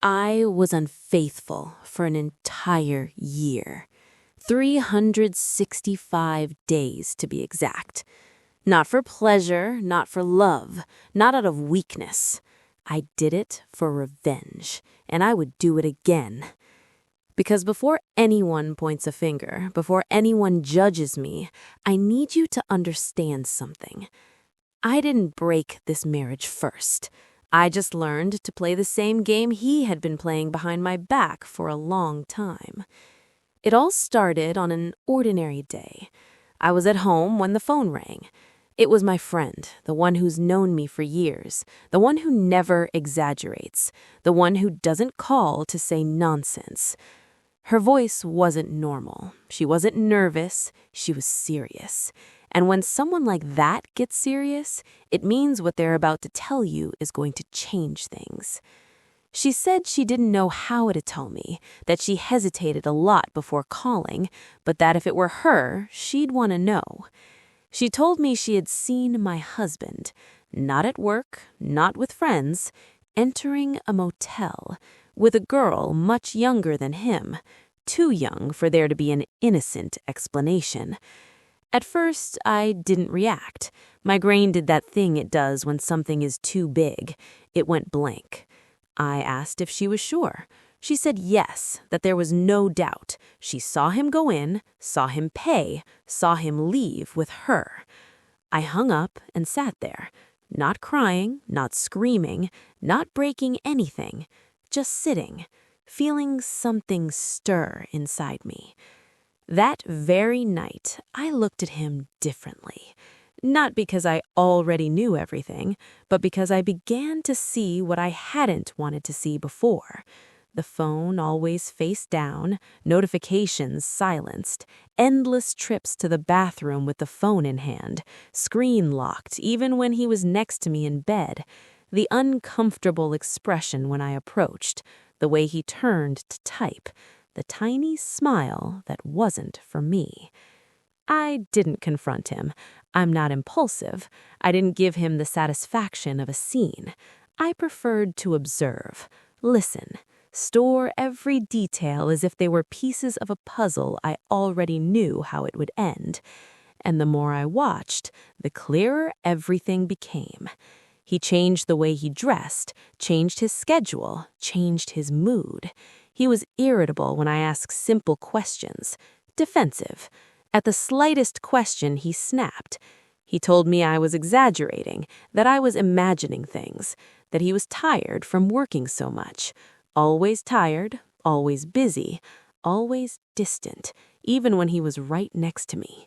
I was unfaithful for an entire year. 365 days to be exact. Not for pleasure, not for love, not out of weakness. I did it for revenge, and I would do it again. Because before anyone points a finger, before anyone judges me, I need you to understand something. I didn't break this marriage first. I just learned to play the same game he had been playing behind my back for a long time. It all started on an ordinary day. I was at home when the phone rang. It was my friend, the one who's known me for years, the one who never exaggerates, the one who doesn't call to say nonsense. Her voice wasn't normal. She wasn't nervous. She was serious. And when someone like that gets serious, it means what they're about to tell you is going to change things. She said she didn't know how to tell me, that she hesitated a lot before calling, but that if it were her, she'd want to know. She told me she had seen my husband, not at work, not with friends, entering a motel with a girl much younger than him, too young for there to be an innocent explanation. At first, I didn't react. My brain did that thing it does when something is too big. It went blank. I asked if she was sure. She said yes, that there was no doubt. She saw him go in, saw him pay, saw him leave with her. I hung up and sat there, not crying, not screaming, not breaking anything, just sitting, feeling something stir inside me. That very night, I looked at him differently. Not because I already knew everything, but because I began to see what I hadn't wanted to see before. The phone always face down, notifications silenced, endless trips to the bathroom with the phone in hand, screen locked even when he was next to me in bed, the uncomfortable expression when I approached, the way he turned to type, the tiny smile that wasn't for me. I didn't confront him. I'm not impulsive. I didn't give him the satisfaction of a scene. I preferred to observe, listen, store every detail as if they were pieces of a puzzle I already knew how it would end. And the more I watched, the clearer everything became. He changed the way he dressed, changed his schedule, changed his mood. He was irritable when I asked simple questions, defensive. At the slightest question, he snapped. He told me I was exaggerating, that I was imagining things, that he was tired from working so much. Always tired, always busy, always distant, even when he was right next to me.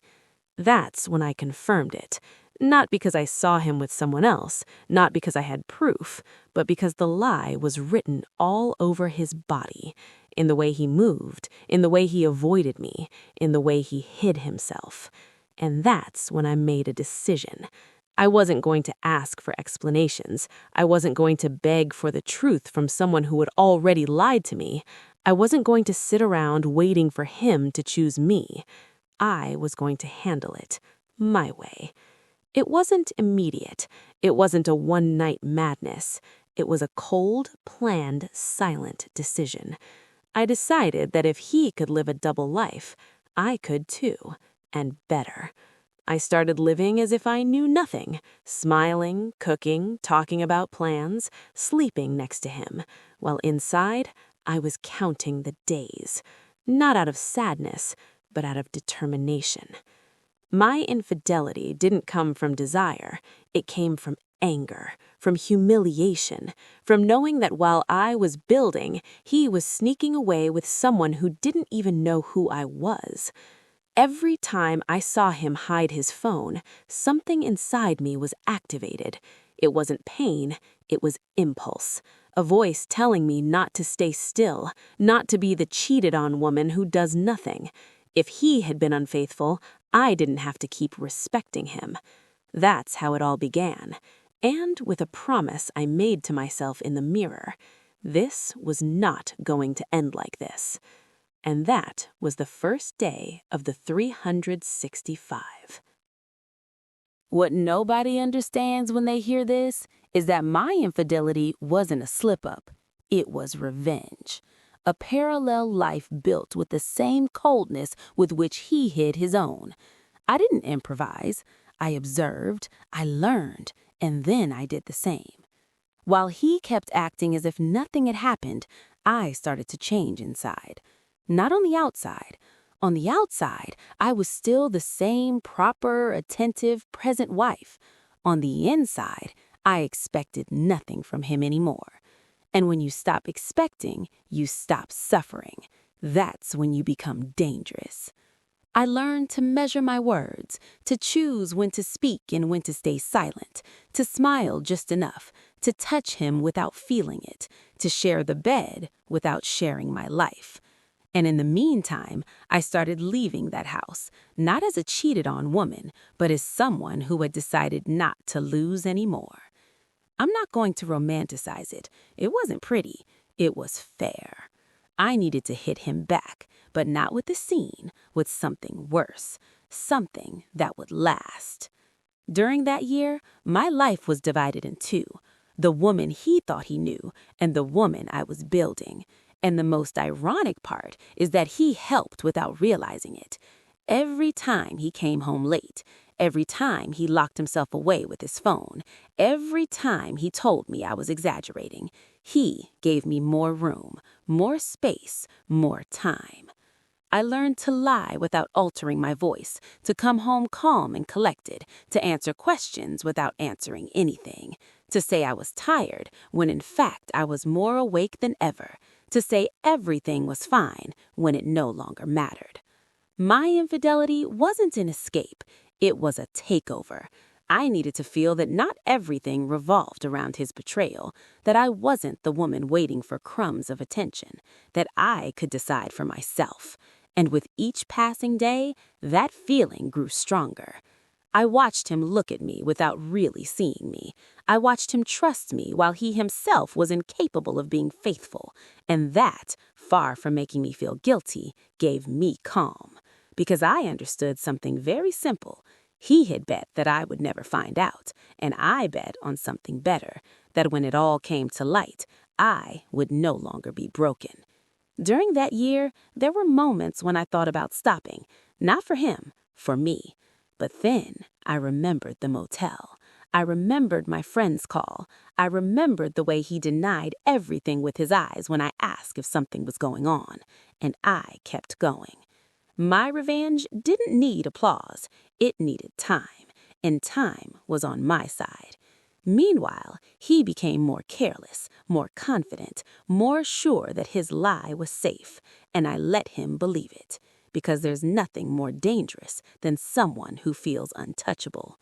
That's when I confirmed it. Not because I saw him with someone else, not because I had proof, but because the lie was written all over his body, in the way he moved, in the way he avoided me, in the way he hid himself. And that's when I made a decision. I wasn't going to ask for explanations. I wasn't going to beg for the truth from someone who had already lied to me. I wasn't going to sit around waiting for him to choose me. I was going to handle it my way. It wasn't immediate. It wasn't a one-night madness. It was a cold, planned, silent decision. I decided that if he could live a double life, I could too, and better. I started living as if I knew nothing, smiling, cooking, talking about plans, sleeping next to him, while inside, I was counting the days, not out of sadness, but out of determination. My infidelity didn't come from desire. It came from anger, from humiliation, from knowing that while I was building, he was sneaking away with someone who didn't even know who I was. Every time I saw him hide his phone, something inside me was activated. It wasn't pain, it was impulse. A voice telling me not to stay still, not to be the cheated-on woman who does nothing. If he had been unfaithful, I didn't have to keep respecting him. That's how it all began, and with a promise I made to myself in the mirror. This was not going to end like this. And that was the first day of the 365. What nobody understands when they hear this is that my infidelity wasn't a slip-up. It was revenge. A parallel life built with the same coldness with which he hid his own. I didn't improvise. I observed, I learned, and then I did the same. While he kept acting as if nothing had happened, I started to change inside. Not on the outside. On the outside, I was still the same proper, attentive, present wife. On the inside, I expected nothing from him anymore. And when you stop expecting, you stop suffering. That's when you become dangerous. I learned to measure my words, to choose when to speak and when to stay silent, to smile just enough, to touch him without feeling it, to share the bed without sharing my life. And in the meantime, I started leaving that house, not as a cheated-on woman, but as someone who had decided not to lose anymore. I'm not going to romanticize it. It wasn't pretty. It was fair. I needed to hit him back, but not with a scene, with something worse, something that would last. During that year, my life was divided in two, the woman he thought he knew and the woman I was building. And the most ironic part is that he helped without realizing it. Every time he came home late, every time he locked himself away with his phone, every time he told me I was exaggerating, he gave me more room, more space, more time. I learned to lie without altering my voice, to come home calm and collected, to answer questions without answering anything, to say I was tired when in fact I was more awake than ever, to say everything was fine when it no longer mattered. My infidelity wasn't an escape, it was a takeover. I needed to feel that not everything revolved around his betrayal, that I wasn't the woman waiting for crumbs of attention, that I could decide for myself. And with each passing day, that feeling grew stronger. I watched him look at me without really seeing me. I watched him trust me while he himself was incapable of being faithful. And that, far from making me feel guilty, gave me calm. Because I understood something very simple. He had bet that I would never find out, and I bet on something better, that when it all came to light, I would no longer be broken. During that year, there were moments when I thought about stopping, not for him, for me. But then I remembered the motel. I remembered my friend's call. I remembered the way he denied everything with his eyes when I asked if something was going on, and I kept going. My revenge didn't need applause. It needed time, and time was on my side. Meanwhile, he became more careless, more confident, more sure that his lie was safe, and I let him believe it, because there's nothing more dangerous than someone who feels untouchable.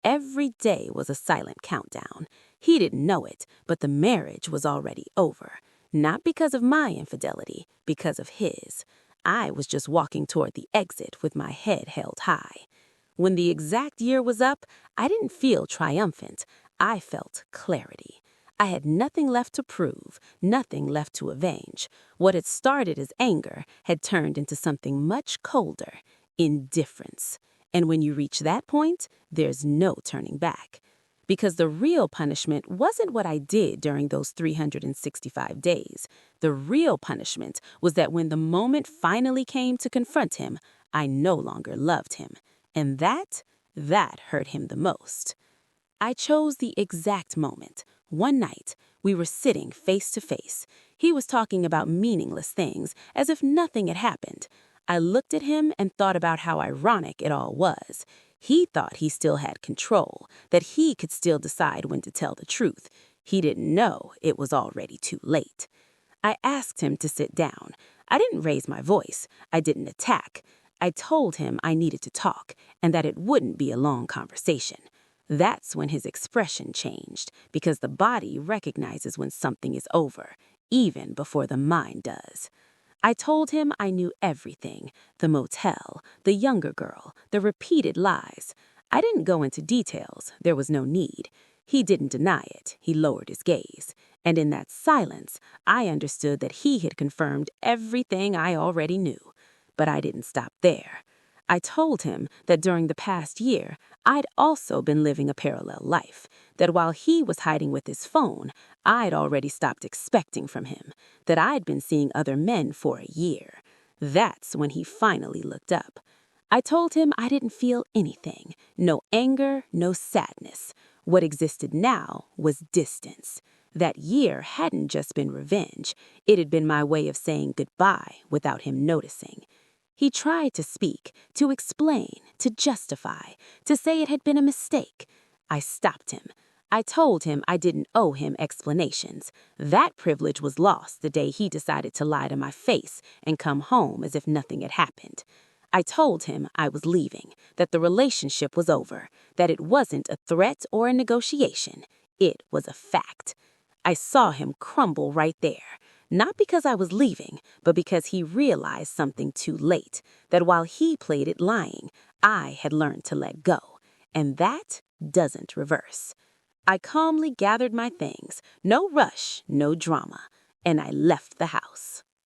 Every day was a silent countdown. He didn't know it, but the marriage was already over, not because of my infidelity, because of his. I was just walking toward the exit with my head held high. When the exact year was up, I didn't feel triumphant. I felt clarity. I had nothing left to prove, nothing left to avenge. What had started as anger had turned into something much colder, indifference. And when you reach that point, there's no turning back. Because the real punishment wasn't what I did during those 365 days. The real punishment was that when the moment finally came to confront him, I no longer loved him. And that hurt him the most. I chose the exact moment. One night, we were sitting face to face. He was talking about meaningless things, as if nothing had happened. I looked at him and thought about how ironic it all was. He thought he still had control, that he could still decide when to tell the truth. He didn't know it was already too late. I asked him to sit down. I didn't raise my voice. I didn't attack. I told him I needed to talk and that it wouldn't be a long conversation. That's when his expression changed, because the body recognizes when something is over, even before the mind does. I told him I knew everything, the motel, the younger girl, the repeated lies. I didn't go into details, there was no need. He didn't deny it, he lowered his gaze. And in that silence, I understood that he had confirmed everything I already knew. But I didn't stop there. I told him that during the past year, I'd also been living a parallel life, that while he was hiding with his phone, I'd already stopped expecting from him, that I'd been seeing other men for a year. That's when he finally looked up. I told him I didn't feel anything, no anger, no sadness. What existed now was distance. That year hadn't just been revenge. It had been my way of saying goodbye without him noticing. He tried to speak, to explain, to justify, to say it had been a mistake. I stopped him. I told him I didn't owe him explanations. That privilege was lost the day he decided to lie to my face and come home as if nothing had happened. I told him I was leaving, that the relationship was over, that it wasn't a threat or a negotiation. It was a fact. I saw him crumble right there, not because I was leaving, but because he realized something too late, that while he played it lying, I had learned to let go, and that doesn't reverse. I calmly gathered my things, no rush, no drama, and I left the house.